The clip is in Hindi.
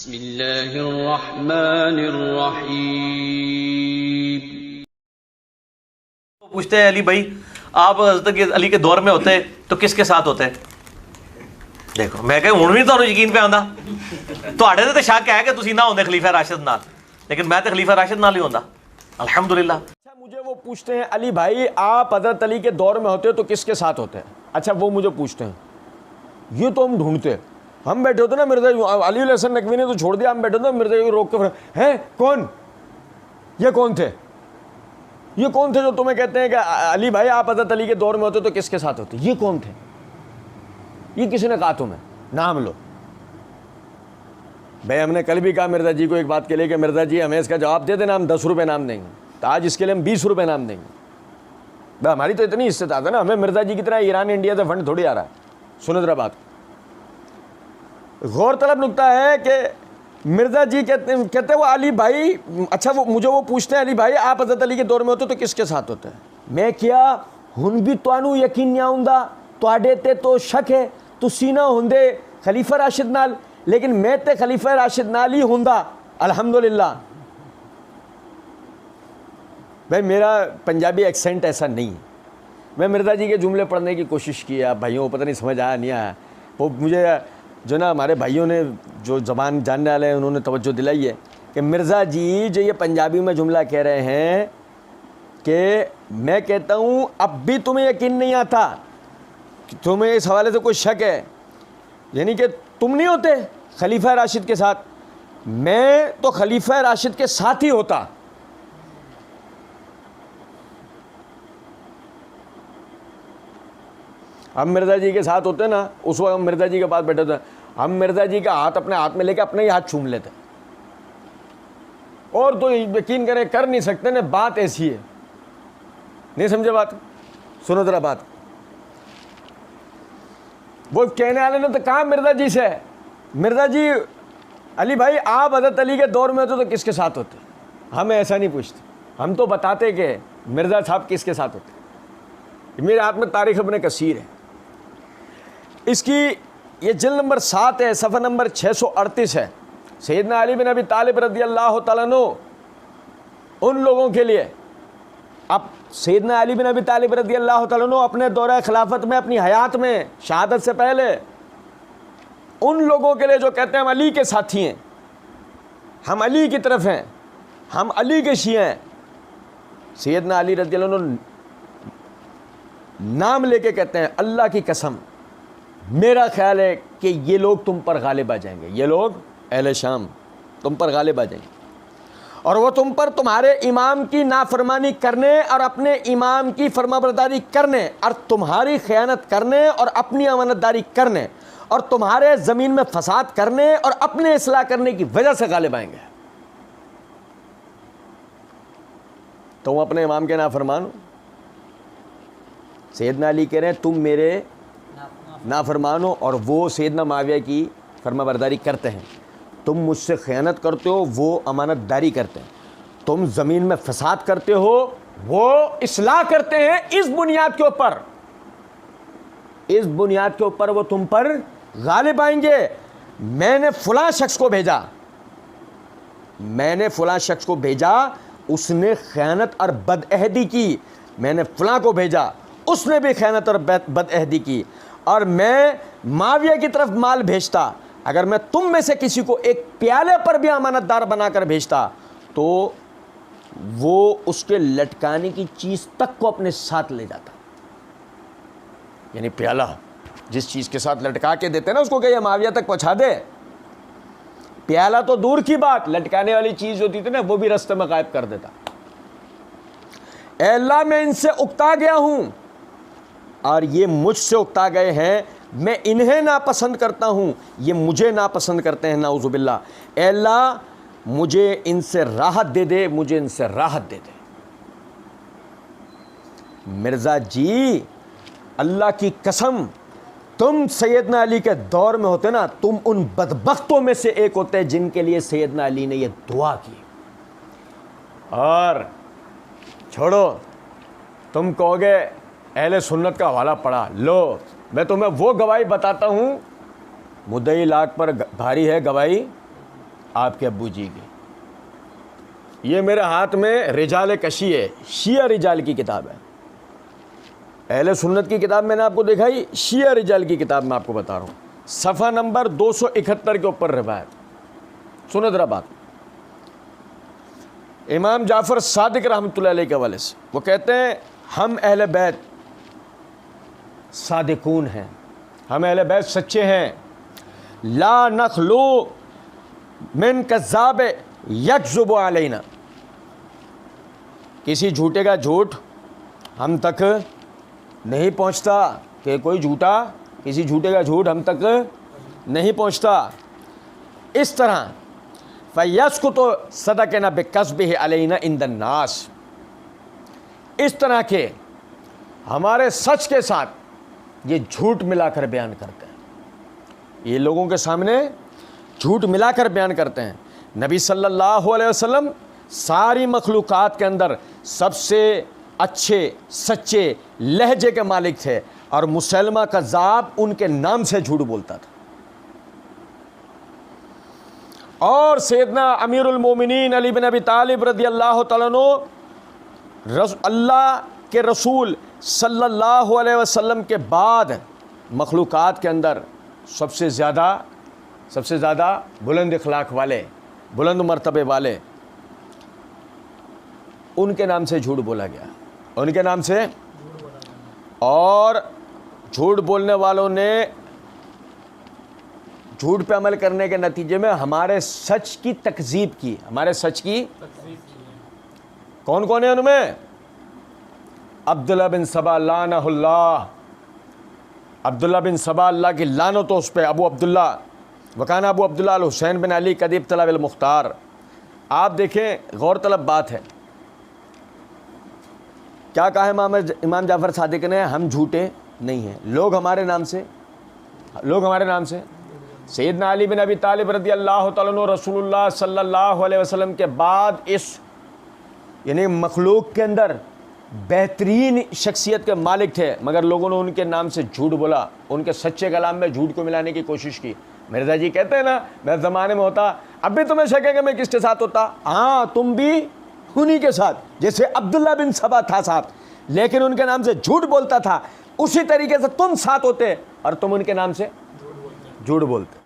बिस्मिल्लाहिर्रहमानिर्रहीम। पूछते हैं अली भाई, आप हज़रत अली के दौर में होते तो किसके साथ होते? देखो मैं कह हूँ भी तो यकीन पे आंदा ਤੁਹਾਡੇ ਤੇ ਸ਼ੱਕ है कि तुसी ना होंदे खलीफा राशिद नाल, लेकिन मैं तो खलीफा राशिद नाल ही होंदा अल्हम्दुलिल्लाह। अच्छा, मुझे वो पूछते हैं अली भाई आप हज़रत अली के दौर में होते हो तो किसके साथ होते हैं? अच्छा वो मुझे पूछते हैं, ये तो हम ढूंढते हम बैठे होते ना मिर्जा अली हसन नकवी ने तो छोड़ दिया, हम बैठे होते मिर्जा रोक के हैं कौन, ये कौन थे, ये कौन थे जो तुम्हें कहते हैं कि अली भाई आप हज़रत अली के दौर में होते तो किसके साथ होते? ये कौन थे? ये किसी ने कहा तुम्हें? नाम लो भाई। हमने कल भी कहा मिर्जा जी को एक बात के लिए कि मिर्जा जी हमें इसका जवाब दे देना, हम 10 रुपये नाम देंगे, तो आज इसके लिए हम 20 रुपये नाम देंगे भाई। हमारी तो इतनी इस्तेताअत है ना, हमें मिर्जा जी की तरह ईरान इंडिया से फंड थोड़ी आ रहा है। सुनो जरा बात, गौरतलब नुकता है कि मिर्जा जी कहते वो अली भाई, अच्छा वो मुझे वो पूछते हैं अली भाई आप हज़रत अली के दौर में होते तो किसके साथ होते हैं? मैं क्या हुन भी तुहानू यकीन नहीं आउंदा, तुहाडे ते तो शक है, तुसी ना हुंदे खलीफा राशिद नाल, लेकिन मैं ते खलीफा राशिद नाल ही हुंदा अल्हम्दुलिल्लाह। भाई मेरा पंजाबी एक्सेंट ऐसा नहीं है, मैं मिर्ज़ा जी के जुमले पढ़ने की कोशिश की है, भाइयों को पता नहीं समझ आया नहीं आया। वो मुझे जो ना हमारे भाइयों ने जो ज़बान जानने वाले हैं उन्होंने तवज्जो दिलाई है कि मिर्ज़ा जी जो ये पंजाबी में जुमला कह रहे हैं कि मैं कहता हूँ अब भी तुम्हें यकीन नहीं आता, कि तुम्हें इस हवाले से कोई शक है, यानी कि तुम नहीं होते खलीफा राशिद के साथ, मैं तो खलीफा राशिद के साथ ही होता। हम मिर्ज़ा जी के साथ होते ना, उस वक्त हम मिर्ज़ा जी के पास बैठे थे, हम मिर्ज़ा जी का हाथ अपने हाथ में लेके अपने ही हाथ चूम लेते, और तो यकीन करें कर नहीं सकते ना, बात ऐसी है। नहीं समझे बात? सुनो जरा बात, वो कहने वाले ने तो कहा मिर्ज़ा जी से, मिर्ज़ा जी अली भाई आप हज़रत अली के दौर में होते तो किसके साथ होते? हम ऐसा नहीं पूछते, हम तो बताते कि मिर्ज़ा साहब किसके साथ होते। मेरे हाथ में तारीख़ इब्न कसीर है, इसकी ये जिल्द नंबर 7 है, सफ़ा नंबर 638 है। सैयदना अली बिन अबी तालिब रज़ी अल्लाह तआला अन्हु उन लोगों के लिए, अब सैयदना अली बिन अबी तालिब रज़ी अल्लाह तआला अन्हु अपने दौरे खिलाफत में, अपनी हयात में, शहादत से पहले उन लोगों के लिए जो कहते हैं हम अली के साथी हैं, हम अली की तरफ हैं, हम अली के शिया हैं, सैयदना अली रज़ी अल्लाह अन्हु नाम लेके कहते हैं अल्लाह की कसम मेरा ख्याल है कि ये लोग तुम पर गालिब आ जाएंगे, ये लोग अहले शाम तुम पर गालिब आ जाएंगे, और वो तुम पर तुम्हारे इमाम की नाफरमानी करने और अपने इमाम की फरमाबरदारी करने और तुम्हारी खयानत करने और अपनी अमानतदारी करने और तुम्हारे ज़मीन में फसाद करने और अपने इस्लाह करने की वजह से गालिब आएंगे। तुम अपने इमाम के नाफरमान हो। सैयदना अली कह रहे हैं तुम मेरे नाफरमान हो और वो सैयदना मुआविया की फरमाबरदारी करते हैं, तुम मुझसे खयानत करते हो, वो अमानतदारी करते हैं, तुम ज़मीन में फसाद करते हो, वो इस्लाह करते हैं। इस बुनियाद के ऊपर, इस बुनियाद के ऊपर वो तुम पर गालिब आएंगे। मैंने फ़लाँ शख्स को भेजा, मैंने फ़लाँ शख्स को भेजा, उसने खयानत और बदअहदी की, मैंने फ़लाँ को भेजा, उसने भी खयानत और बदअहदी की, और मैं मुआविया की तरफ माल भेजता, अगर मैं तुम में से किसी को एक प्याले पर भी अमानतदार बनाकर भेजता तो वो उसके लटकाने की चीज़ तक को अपने साथ ले जाता। यानी प्याला जिस चीज़ के साथ लटका के देते ना उसको कहिए मुआविया तक पहुंचा दे, प्याला तो दूर की बात, लटकाने वाली चीज़ होती थी ना वो भी रास्ते में गायब कर देता। अल्लाह मैं इनसे उकता गया हूँ और ये मुझसे उकता गए हैं, मैं इन्हें नापसंद करता हूँ, ये मुझे नापसंद करते हैं, नाउज़ुबिल्लाह। अल्लाह मुझे इनसे राहत दे दे, मुझे इनसे राहत दे दे। मिर्ज़ा जी अल्लाह की कसम तुम सैयदना अली के दौर में होते ना, तुम उन बदबख्तों में से एक होते जिनके लिए सैयदना अली ने यह दुआ की। और छोड़ो, तुम कहोगे अहले सुन्नत का हवाला पढ़ा, लो मैं तुम्हें वो गवाही बताता हूँ, मुद्दई लाख पर भारी है गवाही आपके अब्बू जी की। ये मेरे हाथ में रिजाल कशी है, शिया रिजाल की किताब है। अहले सुन्नत की किताब मैंने आपको दिखाई, शिया रिजाल की किताब मैं आपको बता रहा हूँ, सफ़ा नंबर 271 के ऊपर रिवायत। सुनो जरा बात। इमाम जाफ़र सादिक रहमतुल्लाह अलैह के हवाले से वो कहते हैं, हम अहले बैत सादिकून हैं, हम अहले बैत सच्चे हैं। ला नखलू मिन कज़्ज़ाब यकज़ुबु अलैना, किसी झूठे का झूठ हम तक नहीं पहुंचता, कि कोई झूठा, किसी झूठे का झूठ हम तक नहीं पहुंचता। इस तरह फ़यस्कुतु सदक़ना बिकस्बिही अलैना इंदन्नास, इस तरह के हमारे सच के साथ ये झूठ मिलाकर बयान करते हैं, ये लोगों के सामने झूठ मिलाकर बयान करते हैं। नबी सल्लल्लाहु अलैहि वसल्लम सारी मखलूक़ात के अंदर सबसे अच्छे सच्चे लहजे के मालिक थे, और मुसलमा कज़्ज़ाब उनके नाम से झूठ बोलता था। और सैयदना अमीरुल मोमिनीन अली बिन अबी तालिब रज़ियल्लाहु तआला अन्हु अल्लाह के रसूल सल्लल्लाहु अलैहि वसल्लम के बाद मखलूक़ात के अंदर सबसे ज़्यादा बुलंद अखलाक वाले, बुलंद मर्तबे वाले, उनके नाम से झूठ बोला गया, उनके नाम से। और झूठ बोलने वालों ने झूठ पे अमल करने के नतीजे में हमारे सच की तकज़ीब की, हमारे सच की कौन कौन है उनमें? अब्दुल्ला बिन सबा लानहुल्लाह, अब्दुल्ला बिन सबा, अल्लाह की लानत हो उस पे। अबू अब्दुल्ला वकाना अबू अब्दुल्ला अल हुसैन बिन अली कदीब तलब अल मुख्तार। आप देखें, गौर तलब बात है, क्या कहा है इमाम जाफ़र सादिक ने? हम झूठे नहीं हैं, लोग हमारे नाम से सैयदना अली बिन अबी तालिब रज़ियल्लाहु तआला अन्हु रसूलुल्लाह सल्लल्लाहु अलैहि वसल्लम के बाद इस यानी मखलूक के अंदर बेहतरीन शख्सियत के मालिक थे, मगर लोगों ने उनके नाम से झूठ बोला, उनके सच्चे कलाम में झूठ को मिलाने की कोशिश की। मिर्ज़ा जी कहते हैं ना, मैं ज़माने में होता, अब भी तुम्हें शक है कि मैं किसके साथ होता? हाँ, तुम भी उन्हीं के साथ, जैसे अब्दुल्ला बिन सबा था साथ, लेकिन उनके नाम से झूठ बोलता था, उसी तरीके से तुम साथ होते और तुम उनके नाम से झूठ बोलते।